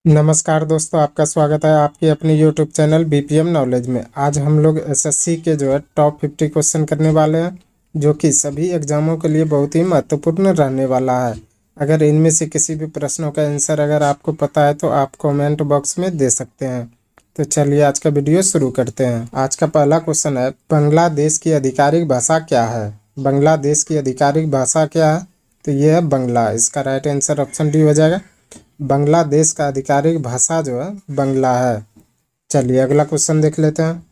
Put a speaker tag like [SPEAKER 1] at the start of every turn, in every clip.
[SPEAKER 1] नमस्कार दोस्तों, आपका स्वागत है आपके अपने YouTube चैनल बीपीएम नॉलेज में। आज हम लोग एसएससी के टॉप 50 क्वेश्चन करने वाले हैं, जो कि सभी एग्जामों के लिए बहुत ही महत्वपूर्ण रहने वाला है। अगर इनमें से किसी भी प्रश्नों का आंसर अगर आपको पता है तो आप कमेंट बॉक्स में दे सकते हैं। तो चलिए आज का वीडियो शुरू करते हैं। आज का पहला क्वेश्चन है, बांग्लादेश की आधिकारिक भाषा क्या है? बांग्लादेश की आधिकारिक भाषा क्या है? तो ये है बांग्ला। इसका राइट आंसर ऑप्शन डी हो जाएगा। बांग्लादेश का आधिकारिक भाषा जो है बांग्ला है। चलिए अगला क्वेश्चन देख लेते हैं।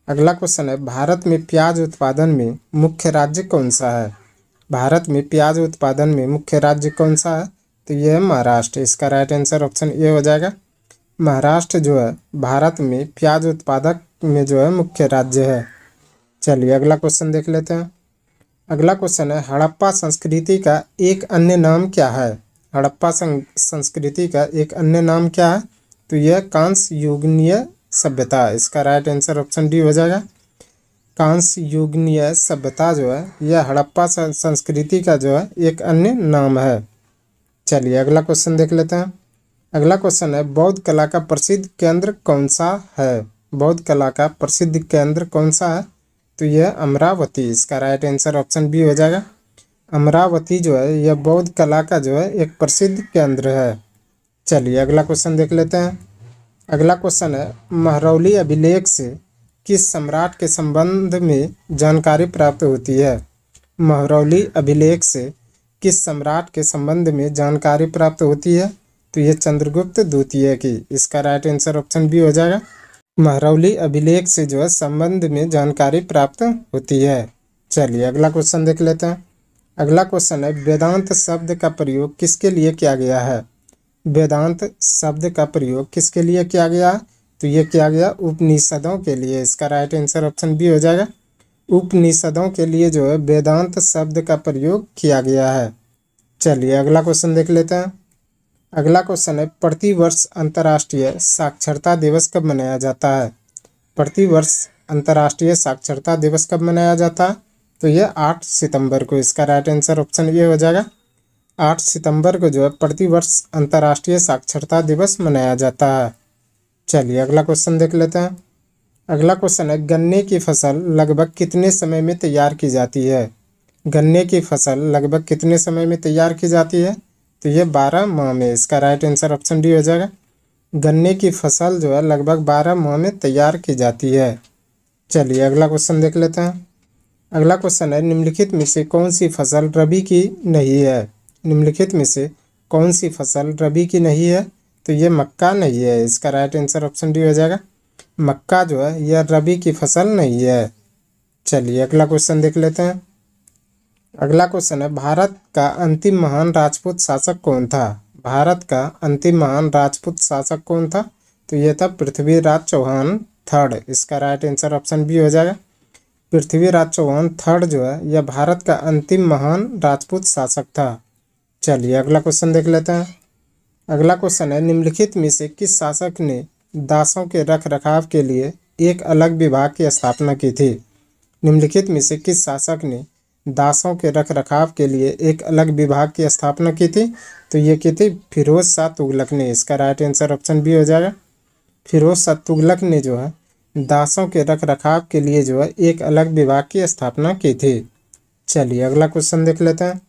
[SPEAKER 1] अगला क्वेश्चन है, भारत में प्याज उत्पादन में मुख्य राज्य कौन सा है? भारत में प्याज उत्पादन में मुख्य राज्य कौन सा है? तो यह है महाराष्ट्र। इसका राइट आंसर ऑप्शन ए हो जाएगा। महाराष्ट्र जो है भारत में प्याज उत्पादक में जो है मुख्य राज्य है। चलिए अगला क्वेश्चन देख लेते हैं। अगला क्वेश्चन है, हड़प्पा संस्कृति का एक अन्य नाम क्या है? हड़प्पा संस्कृति का एक अन्य नाम क्या है? तो यह कांस्य युगीय सभ्यता। इसका राइट आंसर ऑप्शन डी हो जाएगा। कांस्य युगीय सभ्यता जो है यह हड़प्पा संस्कृति का जो है एक अन्य नाम है। चलिए अगला क्वेश्चन देख लेते हैं। अगला क्वेश्चन है, बौद्ध कला का प्रसिद्ध केंद्र कौन सा है? बौद्ध कला का प्रसिद्ध केंद्र कौन सा है? तो यह अमरावती। इसका राइट आंसर ऑप्शन बी हो जाएगा। अमरावती जो है यह बौद्ध कला का जो है एक प्रसिद्ध केंद्र है। चलिए अगला क्वेश्चन देख लेते हैं। अगला क्वेश्चन है, महरौली अभिलेख से किस सम्राट के संबंध में जानकारी प्राप्त होती है? महरौली अभिलेख से किस सम्राट के संबंध में जानकारी प्राप्त होती है? तो यह चंद्रगुप्त द्वितीय की। इसका राइट आंसर ऑप्शन बी हो जाएगा। महरौली अभिलेख से जो है संबंध में जानकारी प्राप्त होती है। चलिए अगला क्वेश्चन देख लेते हैं। अगला क्वेश्चन है, वेदांत शब्द का प्रयोग किसके लिए किया गया है? वेदांत शब्द का प्रयोग किसके लिए किया गया? तो ये किया गया उपनिषदों के लिए। इसका राइट आंसर ऑप्शन बी हो जाएगा। उपनिषदों के लिए जो है वेदांत शब्द का प्रयोग किया गया है। चलिए अगला क्वेश्चन देख लेते हैं। अगला क्वेश्चन है, प्रतिवर्ष अंतर्राष्ट्रीय साक्षरता दिवस कब मनाया जाता है? प्रतिवर्ष अंतर्राष्ट्रीय साक्षरता दिवस कब मनाया जाता है? तो यह 8 सितंबर को। इसका राइट आंसर ऑप्शन ये हो जाएगा। 8 सितंबर को जो है प्रतिवर्ष अंतर्राष्ट्रीय साक्षरता दिवस मनाया जाता है। चलिए अगला क्वेश्चन देख लेते हैं। अगला क्वेश्चन है, गन्ने की फसल लगभग कितने समय में तैयार की जाती है? गन्ने की फसल लगभग कितने समय में तैयार की जाती है? तो ये 12 माह में। इसका राइट आंसर ऑप्शन डी हो जाएगा। गन्ने की फसल जो है लगभग 12 माह में तैयार की जाती है। चलिए अगला क्वेश्चन देख लेते हैं। अगला क्वेश्चन है, निम्नलिखित में से कौन सी फसल रबी की नहीं है? निम्नलिखित में से कौन सी फसल रबी की नहीं है? तो ये मक्का नहीं है। इसका राइट आंसर ऑप्शन डी हो जाएगा। मक्का जो है यह रबी की फसल नहीं है। चलिए अगला क्वेश्चन देख लेते हैं। अगला क्वेश्चन है, भारत का अंतिम महान राजपूत शासक कौन था? भारत का अंतिम महान राजपूत शासक कौन था? तो यह था पृथ्वीराज चौहान थर्ड। इसका राइट आंसर ऑप्शन बी हो जाएगा। पृथ्वीराज चौहान थर्ड जो है यह भारत का अंतिम महान राजपूत शासक था। चलिए अगला क्वेश्चन देख लेते हैं। अगला क्वेश्चन है, निम्नलिखित में से किस शासक ने दासों के रख रखाव के लिए एक अलग विभाग की स्थापना की थी? निम्नलिखित में से किस शासक ने दासों के रख रखाव के लिए एक अलग विभाग की स्थापना की थी? तो ये की थी फिरोज शाह तुगलक ने। इसका राइट आंसर ऑप्शन बी हो जाएगा। फिरोज शाह तुगलक ने जो है दासों के रख रखाव के लिए जो है एक अलग विभाग की स्थापना की थी। चलिए अगला क्वेश्चन देख लेते हैं।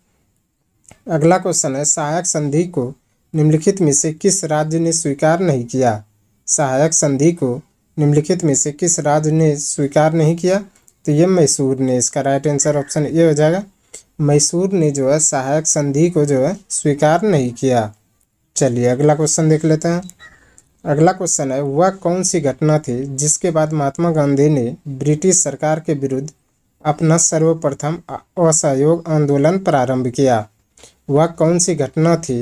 [SPEAKER 1] अगला क्वेश्चन है, सहायक संधि को निम्नलिखित में से किस राज्य ने स्वीकार नहीं किया? सहायक संधि को निम्नलिखित में से किस राज्य ने स्वीकार नहीं किया? तो ये मैसूर ने। इसका राइट आंसर ऑप्शन ए हो जाएगा। मैसूर ने जो है सहायक संधि को जो है स्वीकार नहीं किया। चलिए अगला क्वेश्चन देख लेते हैं। अगला क्वेश्चन है, वह कौन सी घटना थी जिसके बाद महात्मा गांधी ने ब्रिटिश सरकार के विरुद्ध अपना सर्वप्रथम असहयोग आंदोलन प्रारंभ किया? वह कौन सी घटना थी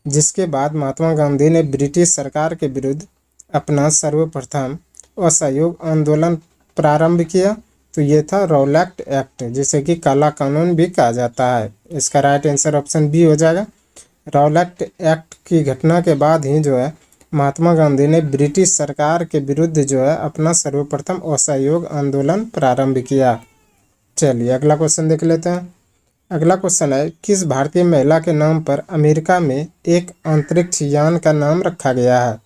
[SPEAKER 1] जिसके बाद महात्मा गांधी ने ब्रिटिश सरकार के विरुद्ध अपना सर्वप्रथम असहयोग आंदोलन प्रारंभ किया? तो ये था रौलैक्ट एक्ट, जिसे कि काला कानून भी कहा जाता है। इसका राइट आंसर ऑप्शन बी हो जाएगा। रौलैक्ट एक्ट की घटना के बाद ही जो है महात्मा गांधी ने ब्रिटिश सरकार के विरुद्ध जो है अपना सर्वप्रथम असहयोग आंदोलन प्रारंभ किया। चलिए अगला क्वेश्चन देख लेते हैं। अगला क्वेश्चन है, किस भारतीय महिला के नाम पर अमेरिका में एक अंतरिक्ष यान का नाम रखा गया है?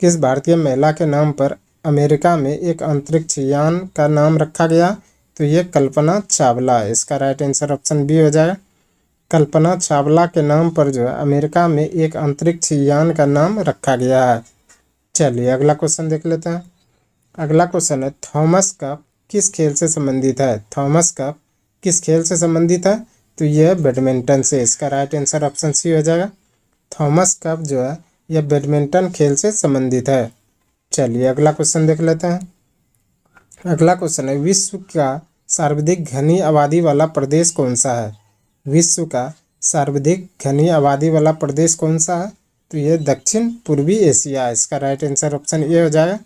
[SPEAKER 1] किस भारतीय महिला के नाम पर अमेरिका में एक अंतरिक्ष यान का नाम रखा गया? तो ये कल्पना चावला। इसका राइट आंसर ऑप्शन बी हो जाएगा। कल्पना चावला के नाम पर जो है अमेरिका में एक अंतरिक्ष यान का नाम रखा गया है। चलिए अगला क्वेश्चन देख लेते हैं। अगला क्वेश्चन है, थॉमस कप किस खेल से संबंधित है? थॉमस कप किस खेल से संबंधित है? तो यह बैडमिंटन से। इसका राइट आंसर ऑप्शन सी हो जाएगा। थॉमस कप जो है यह बैडमिंटन खेल से संबंधित है। चलिए अगला क्वेश्चन देख लेते हैं। अगला क्वेश्चन है, विश्व का सर्वाधिक घनी आबादी वाला प्रदेश कौन सा है? विश्व का सर्वाधिक घनी आबादी वाला प्रदेश कौन सा है? तो यह दक्षिण पूर्वी एशिया। इसका राइट आंसर ऑप्शन ए हो जाएगा।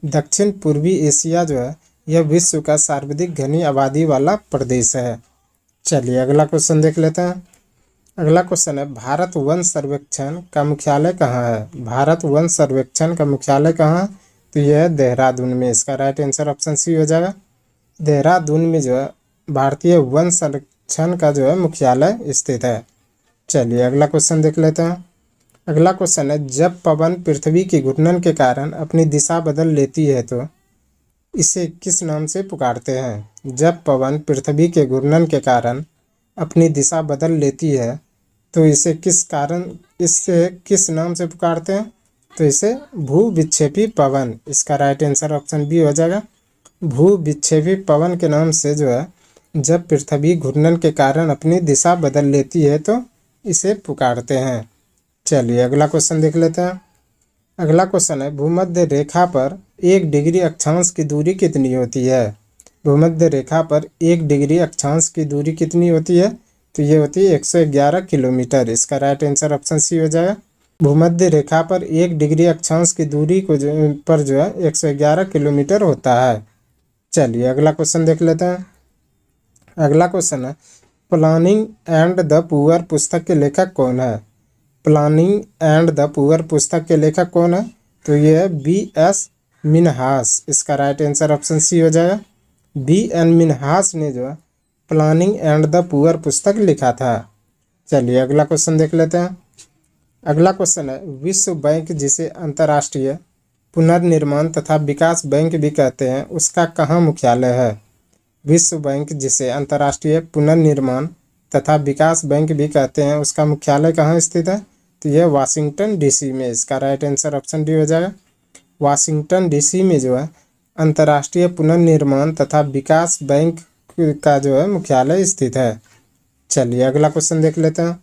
[SPEAKER 1] दक्षिण पूर्वी एशिया जो है यह विश्व का सर्वाधिक घनी आबादी वाला प्रदेश है। चलिए अगला क्वेश्चन देख लेते हैं। अगला क्वेश्चन है, भारत वन सर्वेक्षण का मुख्यालय कहाँ है? भारत वन सर्वेक्षण का मुख्यालय कहाँ है? तो यह है देहरादून में। इसका राइट आंसर ऑप्शन सी हो जाएगा। देहरादून में जो है भारतीय वन संरक्षण का जो है मुख्यालय स्थित है। चलिए अगला क्वेश्चन देख लेते हैं। अगला क्वेश्चन है, जब पवन पृथ्वी की घूर्णन के कारण अपनी दिशा बदल लेती है तो इसे किस नाम से पुकारते हैं? जब पवन पृथ्वी के घूर्णन के कारण अपनी दिशा बदल लेती है तो इसे किस नाम से पुकारते हैं? तो इसे भू विक्षेपी पवन। इसका राइट आंसर ऑप्शन बी हो जाएगा। भू विक्षेपी पवन के नाम से जो है जब पृथ्वी घूर्णन के कारण अपनी दिशा बदल लेती है तो इसे पुकारते हैं। चलिए अगला क्वेश्चन देख लेते हैं। अगला क्वेश्चन है, भूमध्य रेखा पर 1 डिग्री अक्षांश की दूरी कितनी होती है? भूमध्य रेखा पर 1 डिग्री अक्षांश की दूरी कितनी होती है? तो ये होती है 111 किलोमीटर। इसका राइट आंसर ऑप्शन सी हो जाएगा। भूमध्य रेखा पर 1 डिग्री अक्षांश की दूरी को जो है 111 किलोमीटर होता है। चलिए अगला क्वेश्चन देख लेते हैं। अगला क्वेश्चन है, प्लानिंग एंड द पुअर पुस्तक के लेखक कौन है? प्लानिंग एंड द पुअर पुस्तक के लेखक कौन है? तो ये है B.S. मिन्हास। इसका राइट आंसर ऑप्शन सी हो जाएगा। B.N. मिन्हास ने जो है प्लानिंग एंड द पुअर पुस्तक लिखा था। चलिए अगला क्वेश्चन देख लेते हैं। अगला क्वेश्चन है, विश्व बैंक जिसे अंतर्राष्ट्रीय पुनर्निर्माण तथा विकास बैंक भी कहते हैं उसका कहाँ मुख्यालय है? विश्व बैंक जिसे अंतर्राष्ट्रीय पुनर्निर्माण तथा विकास बैंक भी कहते हैं उसका मुख्यालय कहाँ स्थित है? तो यह वाशिंगटन DC में। इसका राइट आंसर ऑप्शन डी हो जाएगा। वाशिंगटन DC में जो है अंतर्राष्ट्रीय पुनर्निर्माण तथा विकास बैंक का जो है मुख्यालय स्थित है। चलिए अगला क्वेश्चन देख लेते हैं।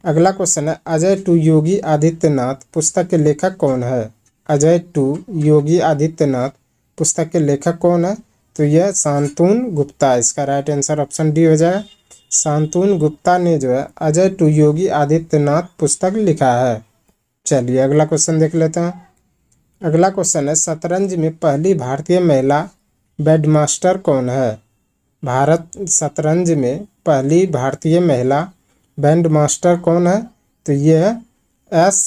[SPEAKER 1] अगला क्वेश्चन है, अजय टू योगी आदित्यनाथ पुस्तक के लेखक कौन है? अजय टू योगी आदित्यनाथ पुस्तक के लेखक कौन है? तो यह शांतनु गुप्ता। इसका राइट आंसर ऑप्शन डी हो जाएगा। शांतनु गुप्ता ने जो है अजय टू योगी आदित्यनाथ पुस्तक लिखा है। चलिए अगला क्वेश्चन देख लेते हैं। अगला क्वेश्चन है, शतरंज में पहली भारतीय महिला ग्रैंडमास्टर कौन है? शतरंज में पहली भारतीय महिला ग्रैंडमास्टर कौन है? तो ये है S.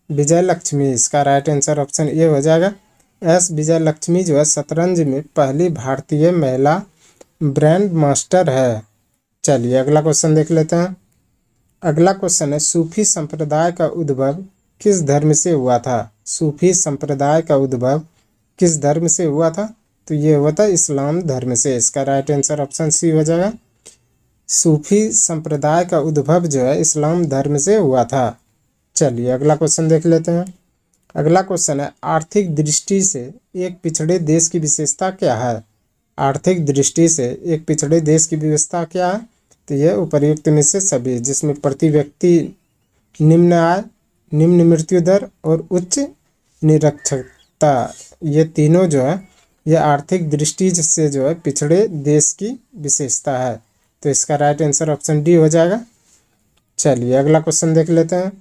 [SPEAKER 1] विजयलक्ष्मी। इसका राइट आंसर ऑप्शन ए हो जाएगा। S. विजयलक्ष्मी जो है शतरंज में पहली भारतीय महिला ग्रैंड मास्टर है। चलिए अगला क्वेश्चन देख लेते हैं। अगला क्वेश्चन है, सूफी संप्रदाय का उद्भव किस धर्म से हुआ था? सूफी संप्रदाय का उद्भव किस धर्म से हुआ था? तो ये हुआ था इस्लाम धर्म से। इसका राइट आंसर ऑप्शन सी हो जाएगा। सूफी संप्रदाय का उद्भव जो है इस्लाम धर्म से हुआ था। चलिए अगला क्वेश्चन देख लेते हैं। अगला क्वेश्चन है, आर्थिक दृष्टि से एक पिछड़े देश की विशेषता क्या है? आर्थिक दृष्टि से एक पिछड़े देश की विशेषता क्या है? तो यह उपर्युक्त में से सभी, जिसमें प्रति व्यक्ति निम्न आय, निम्न मृत्यु दर और उच्च निरक्षरता, ये तीनों जो है यह आर्थिक दृष्टि से जो है पिछड़े देश की विशेषता है। तो इसका राइट आंसर ऑप्शन डी हो जाएगा। चलिए अगला क्वेश्चन देख लेते हैं।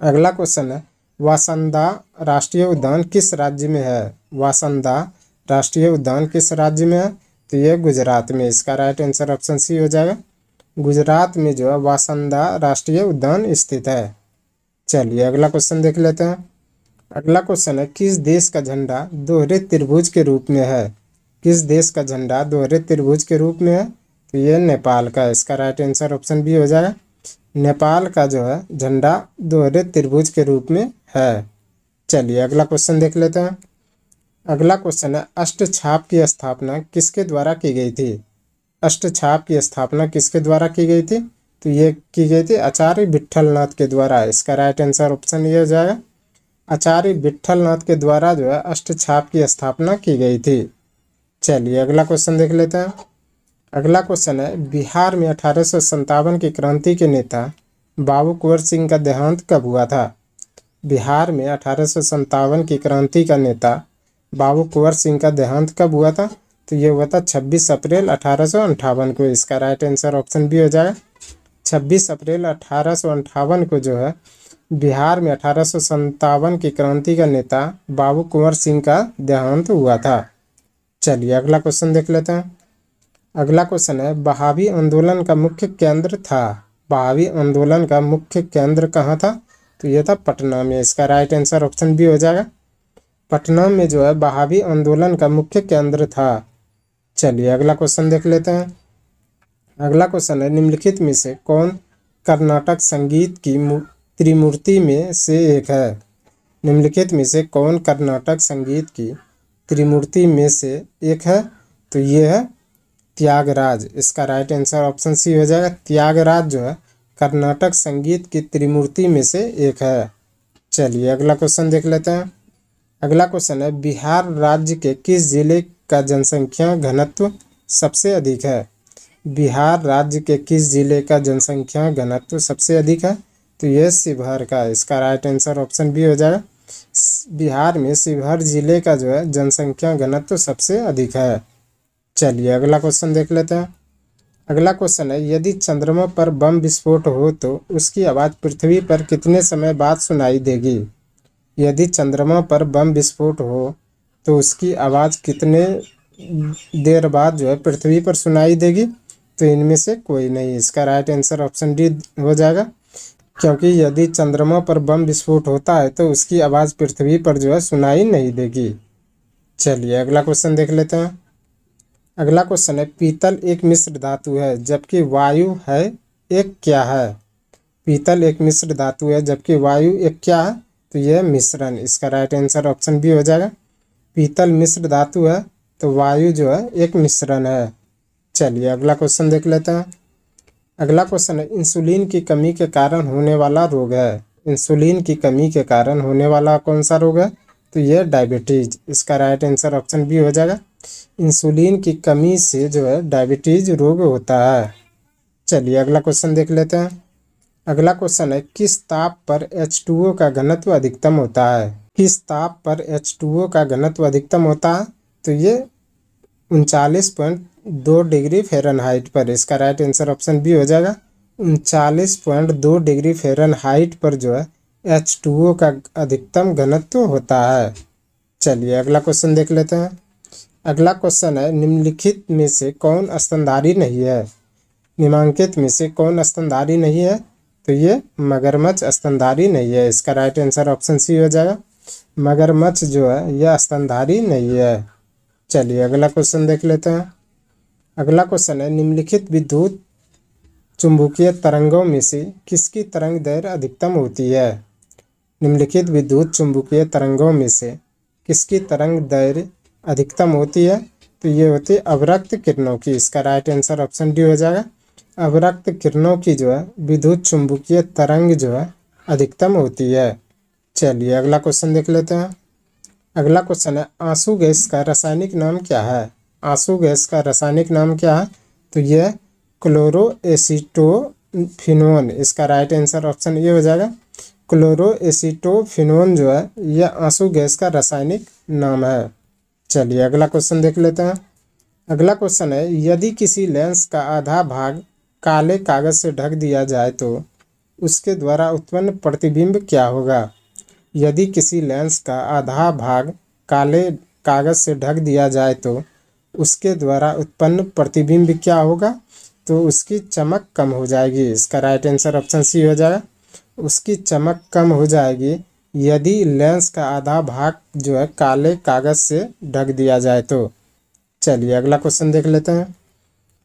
[SPEAKER 1] अगला क्वेश्चन है, वासंदा राष्ट्रीय उद्यान किस राज्य में है? वासंदा राष्ट्रीय उद्यान किस राज्य में है? तो यह गुजरात में। इसका राइट आंसर ऑप्शन सी हो जाएगा। गुजरात में जो है वासंदा राष्ट्रीय उद्यान स्थित है। चलिए अगला क्वेश्चन देख लेते हैं। अगला क्वेश्चन है, किस देश का झंडा दोहरे त्रिभुज के रूप में है? किस देश का झंडा दोहरे त्रिभुज के रूप में है? तो ये नेपाल का, इसका राइट आंसर ऑप्शन बी हो जाएगा। नेपाल का जो है झंडा दोहरे त्रिभुज के रूप में है। चलिए अगला क्वेश्चन देख लेते हैं। अगला क्वेश्चन है, अष्टछाप की स्थापना किसके द्वारा की गई थी? अष्टछाप की स्थापना किसके द्वारा की गई थी? तो ये की गई थी आचार्य विट्ठलनाथ के द्वारा। इसका राइट आंसर ऑप्शन ये हो जाएगा, आचार्य विट्ठलनाथ के द्वारा जो है अष्टछाप की स्थापना की गई थी। चलिए अगला क्वेश्चन देख लेते हैं। अगला क्वेश्चन है, बिहार में 1857 की क्रांति के नेता बाबू कुंवर सिंह का देहांत कब हुआ था? बिहार में 1857 की क्रांति का नेता बाबू कुंवर सिंह का देहांत कब हुआ था? तो ये हुआ था 26 अप्रैल 1858 को। इसका राइट आंसर ऑप्शन बी हो जाएगा। 26 अप्रैल 1858 को जो है बिहार में 1857 की क्रांति का नेता बाबू कुंवर सिंह का देहांत हुआ था। चलिए अगला क्वेश्चन देख लेते हैं। अगला क्वेश्चन है, बहावी आंदोलन का मुख्य केंद्र था। बहावी आंदोलन का मुख्य केंद्र कहाँ था? तो यह था पटना में। इसका राइट आंसर ऑप्शन बी हो जाएगा। पटना में जो है बहावी आंदोलन का मुख्य केंद्र था। चलिए अगला क्वेश्चन देख लेते हैं। अगला क्वेश्चन है, निम्नलिखित में से कौन कर्नाटक संगीत की त्रिमूर्ति में से एक है? निम्नलिखित में से कौन कर्नाटक संगीत की त्रिमूर्ति में से एक है? तो ये है त्यागराज। इसका राइट आंसर ऑप्शन सी हो जाएगा। त्यागराज जो है कर्नाटक संगीत की त्रिमूर्ति में से एक है। चलिए अगला क्वेश्चन देख लेते हैं। अगला क्वेश्चन है, बिहार राज्य के किस जिले का जनसंख्या घनत्व सबसे अधिक है? बिहार राज्य के किस जिले का जनसंख्या घनत्व सबसे अधिक है? तो यह शिवहर का। इसका राइट आंसर ऑप्शन बी हो जाएगा। बिहार में शिवहर जिले का जो है जनसंख्या घनत्व सबसे अधिक है। चलिए अगला क्वेश्चन देख लेते हैं। अगला क्वेश्चन है, यदि चंद्रमा पर बम विस्फोट हो तो उसकी आवाज़ पृथ्वी पर कितने समय बाद सुनाई देगी? यदि चंद्रमा पर बम विस्फोट हो तो उसकी आवाज़ कितने देर बाद जो है पृथ्वी पर सुनाई देगी? तो इनमें से कोई नहीं। इसका राइट आंसर ऑप्शन डी हो जाएगा, क्योंकि यदि चंद्रमा पर बम विस्फोट होता है तो उसकी आवाज़ पृथ्वी पर जो है सुनाई नहीं देगी। चलिए अगला क्वेश्चन देख लेते हैं। अगला क्वेश्चन है, पीतल एक मिश्र धातु है जबकि वायु है एक क्या है? पीतल एक मिश्र धातु है जबकि वायु एक क्या है? तो यह मिश्रण। इसका राइट आंसर ऑप्शन बी हो जाएगा। पीतल मिश्र धातु है तो वायु जो है एक मिश्रण है। चलिए अगला क्वेश्चन देख लेते हैं। अगला क्वेश्चन है, इंसुलिन की कमी के कारण होने वाला रोग है। इंसुलिन की कमी के कारण होने वाला कौन सा रोग है? तो यह डायबिटीज। इसका राइट आंसर ऑप्शन बी हो जाएगा। इंसुलिन की कमी से जो है डायबिटीज रोग होता है। चलिए अगला क्वेश्चन देख लेते हैं। अगला क्वेश्चन है, किस ताप पर H2O का घनत्व अधिकतम होता है? किस ताप पर H2O का घनत्व अधिकतम होता है? तो ये 39.2 डिग्री फ़ारेनहाइट पर। इसका राइट आंसर ऑप्शन बी हो जाएगा। 39.2 डिग्री फ़ारेनहाइट पर जो है H2O का अधिकतम घनत्व होता है। चलिए अगला क्वेश्चन देख लेते हैं। अगला क्वेश्चन है, निम्नलिखित में से कौन स्तनधारी नहीं है? निम्नांकित में से कौन स्तनधारी नहीं है? तो ये मगरमच्छ स्तनधारी नहीं है। इसका राइट आंसर ऑप्शन सी हो जाएगा। मगरमच्छ जो है यह स्तनधारी नहीं है। चलिए अगला क्वेश्चन देख लेते हैं। अगला क्वेश्चन है, निम्नलिखित विद्युत चुंबकीय तरंगों में से किसकी तरंग दैर्घ्य अधिकतम होती है? निम्नलिखित विद्युत चुंबकीय तरंगों में से किसकी तरंग दैर्घ्य अधिकतम होती है? तो ये होती है अवरक्त किरणों की। इसका राइट आंसर ऑप्शन डी हो जाएगा। अवरक्त किरणों की जो है विद्युत चुंबकीय तरंग जो है अधिकतम होती है। चलिए अगला क्वेश्चन देख लेते हैं। अगला क्वेश्चन है, आंसू गैस का रासायनिक नाम क्या है? आंसू गैस का रासायनिक नाम क्या है? तो यह क्लोरोएसिटोफिनोन। इसका राइट आंसर ऑप्शन ये हो जाएगा। क्लोरोएसिटोफिनोन जो है यह आंसू गैस का रासायनिक नाम है। चलिए अगला क्वेश्चन देख लेते हैं। अगला क्वेश्चन है, यदि किसी लेंस का आधा भाग काले कागज से ढक दिया जाए तो उसके द्वारा उत्पन्न प्रतिबिंब क्या होगा? यदि किसी लेंस का आधा भाग काले कागज से ढक दिया जाए तो उसके द्वारा उत्पन्न प्रतिबिंब क्या होगा? तो उसकी चमक कम हो जाएगी। इसका राइट आंसर ऑप्शन सी हो जाएगा। उसकी चमक कम हो जाएगी यदि लेंस का आधा भाग जो है काले कागज से ढक दिया जाए तो। चलिए अगला क्वेश्चन देख लेते हैं।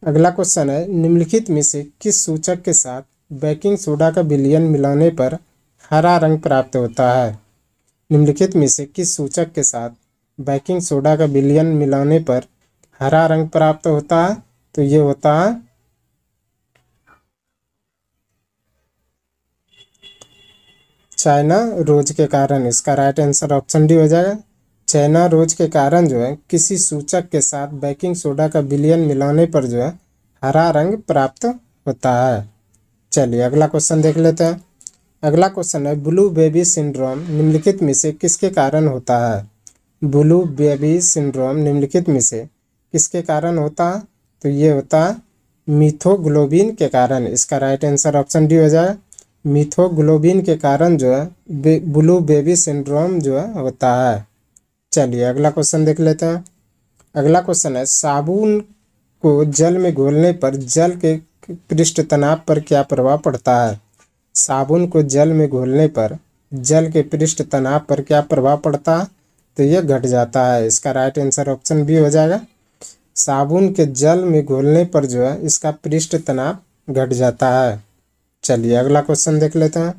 [SPEAKER 1] अगला क्वेश्चन है, निम्नलिखित में से किस सूचक के साथ बेकिंग सोडा का विलयन मिलाने पर हरा रंग प्राप्त होता है? निम्नलिखित में से किस सूचक के साथ बेकिंग सोडा का विलयन मिलाने पर हरा रंग प्राप्त होता है? तो ये होता है चाइना रोज के कारण। इसका राइट आंसर ऑप्शन डी हो जाएगा। चाइना रोज के कारण जो है किसी सूचक के साथ बेकिंग सोडा का विलयन मिलाने पर जो है हरा रंग प्राप्त होता है। चलिए अगला क्वेश्चन देख लेते हैं। अगला क्वेश्चन है, ब्लू बेबी सिंड्रोम निम्नलिखित में से किसके कारण होता है? ब्लू बेबी सिंड्रोम निम्नलिखित में से किसके कारण होता है? तो ये होता है मिथोग्लोबिन के कारण। इसका राइट आंसर ऑप्शन डी हो जाएगा। मिथोग्लोबिन के कारण जो है ब्लू बेबी सिंड्रोम जो है होता है। चलिए अगला क्वेश्चन देख लेते हैं। अगला क्वेश्चन है, साबुन को जल में घोलने पर जल के पृष्ठ तनाव पर क्या प्रभाव पड़ता है? साबुन को जल में घोलने पर जल के पृष्ठ तनाव पर क्या प्रभाव पड़ता है? तो यह घट जाता है। इसका राइट आंसर ऑप्शन बी हो जाएगा। साबुन के जल में घोलने पर जो है इसका पृष्ठ तनाव घट जाता है। चलिए अगला क्वेश्चन देख लेते हैं।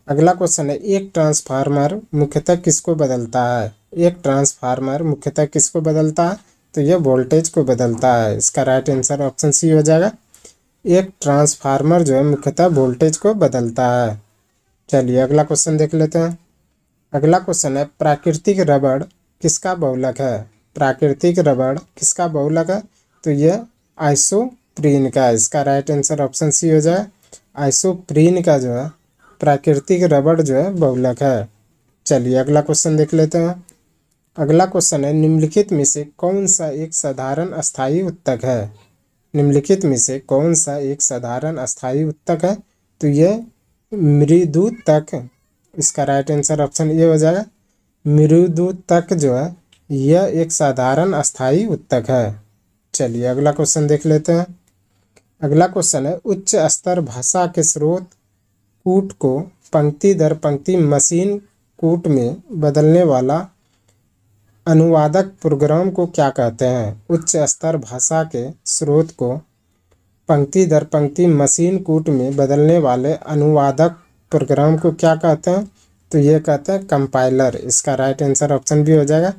[SPEAKER 1] अगला क्वेश्चन है, एक ट्रांसफार्मर मुख्यतः किसको बदलता है? एक ट्रांसफार्मर मुख्यतः किसको बदलता है? तो यह वोल्टेज को बदलता है। इसका राइट आंसर ऑप्शन सी हो जाएगा। एक ट्रांसफार्मर जो है मुख्यतः वोल्टेज को बदलता है। चलिए अगला क्वेश्चन देख लेते हैं। अगला क्वेश्चन है, प्राकृतिक रबड़ किसका बहुलक है? प्राकृतिक रबड़ किसका बहुलक है? तो यह आइसोप्रीन का। इसका राइट आंसर ऑप्शन सी हो जाए। आइसोप्रीन का जो है प्राकृतिक रबड़ जो है बहुलक है। चलिए अगला क्वेश्चन देख लेते हैं। अगला क्वेश्चन है, निम्नलिखित में से कौन सा एक साधारण अस्थायी उत्तक है? निम्नलिखित में से कौन सा एक साधारण अस्थायी उत्तक है? तो यह मृदुतक। इसका राइट आंसर ऑप्शन ए हो जाएगा। मृदुतक जो है यह एक साधारण अस्थायी उत्तक है। चलिए अगला क्वेश्चन देख लेते हैं। अगला क्वेश्चन है, उच्च स्तर भाषा के स्रोत कूट को पंक्ति दर पंक्ति मशीन कूट में बदलने वाला अनुवादक प्रोग्राम को क्या कहते हैं? उच्च स्तर भाषा के स्रोत को पंक्ति दर पंक्ति मशीन कूट में बदलने वाले अनुवादक प्रोग्राम को क्या कहते हैं? तो ये कहते हैं कंपाइलर। इसका राइट आंसर ऑप्शन भी हो जाएगा।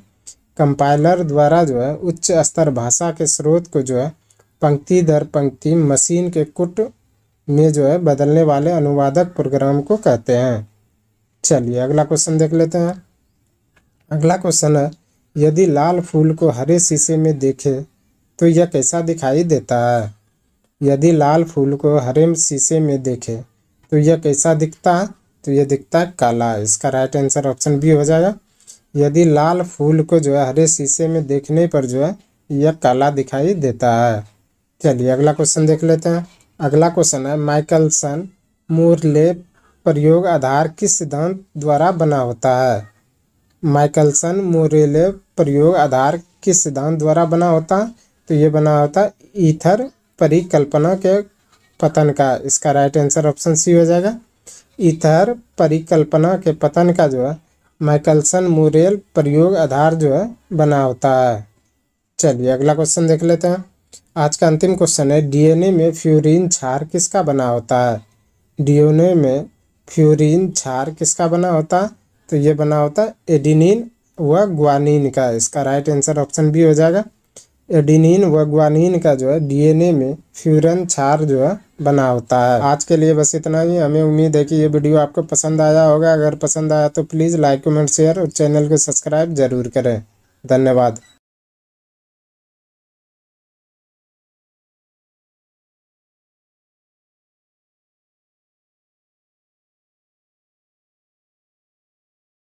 [SPEAKER 1] कंपाइलर द्वारा जो है उच्च स्तर भाषा के स्रोत को जो है पंक्ति दर पंक्ति मशीन के कूट में जो है बदलने वाले अनुवादक प्रोग्राम को कहते हैं। चलिए अगला क्वेश्चन देख लेते हैं। अगला क्वेश्चन है, यदि लाल फूल को हरे शीशे में देखें तो यह कैसा दिखाई देता है? यदि लाल फूल को हरे शीशे में देखें तो यह कैसा दिखता है? तो यह दिखता है काला। इसका राइट आंसर ऑप्शन बी हो जाएगा। यदि लाल फूल को जो है हरे शीशे में देखने पर जो है यह काला दिखाई देता है। चलिए अगला क्वेश्चन देख लेते हैं। अगला क्वेश्चन है, माइकलसन मोरले प्रयोग आधार किस सिद्धांत द्वारा बना होता है? माइकलसन मोरेले प्रयोग आधार किस सिद्धांत द्वारा बना होता है? तो ये बना होता है ईथर परिकल्पना के पतन का। इसका राइट आंसर ऑप्शन सी हो जाएगा। ईथर परिकल्पना के पतन का जो है माइकलसन मोरेल प्रयोग आधार जो है बना होता है। चलिए अगला क्वेश्चन देख लेते हैं। आज का अंतिम क्वेश्चन है, डीएनए में फ्यूरिन क्षार किसका बना होता है? डीएनए में फ्यूरिन क्षार किसका बना होता है? तो ये बना होता है एडिनिन व ग्वानिन का। इसका राइट आंसर ऑप्शन बी हो जाएगा। एडिनिन व ग्वानिन का जो है डीएनए में फ्यूरिन क्षार जो है बना होता है। आज के लिए बस इतना ही। हमें उम्मीद है कि ये वीडियो आपको पसंद आया होगा। अगर पसंद आया तो प्लीज़ लाइक कमेंट शेयर और चैनल को सब्सक्राइब जरूर करें। धन्यवाद।